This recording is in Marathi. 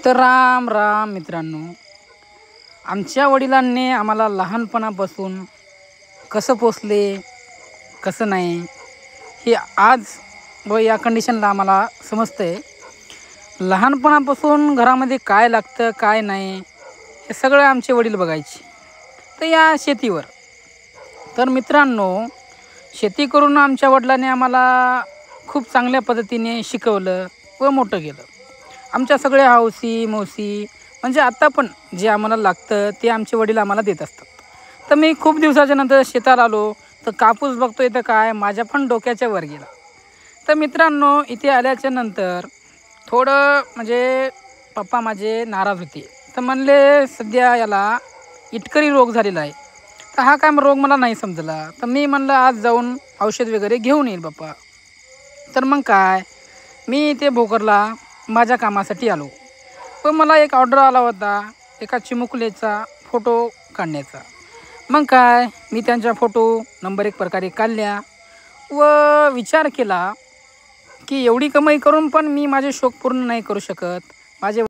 तर राम राम मित्रांनो, आमच्या वडिलांनी आम्हाला लहानपणापासून कसं पोसले कसं नाही हे आज व या कंडिशनला आम्हाला समजतंय। लहानपणापासून घरामध्ये काय लागतं काय नाही हे सगळं आमचे वडील बघायचे। तर या शेतीवर तर मित्रांनो, शेती करून आमच्या वडिलांनी आम्हाला खूप चांगल्या पद्धतीने शिकवलं व मोठं केलं। आमच्या सगळ्या हौसी मौसी म्हणजे आता पण जे आम्हाला लागतं ते आमचे वडील आम्हाला देत असतात। तर मी खूप दिवसाच्या नंतर शेतात आलो तर कापूस बघतोय तर काय माझ्या पण डोक्याच्या वर गेला। तर मित्रांनो, इथे आल्याच्या नंतर थोडं म्हणजे पप्पा माझे नाराज होते। तर म्हणले सध्या याला इटकरी रोग झालेला आहे। तर हा काय रोग मला नाही समजला। तर मी म्हणलं आज जाऊन औषध वगैरे घेऊन येईल पप्पा। तर मग काय मी इथे भोकरला माझ्या कामासाठी आलो व मला एक ऑर्डर आला होता एका चिमुकलेचा फोटो काढण्याचा। मग काय मी त्यांचा फोटो नंबर 1 प्रकारे काढल्या व विचार केला की एवढी कमाई करून पण मी माझे शौक पूर्ण नाही करू शकत। माझे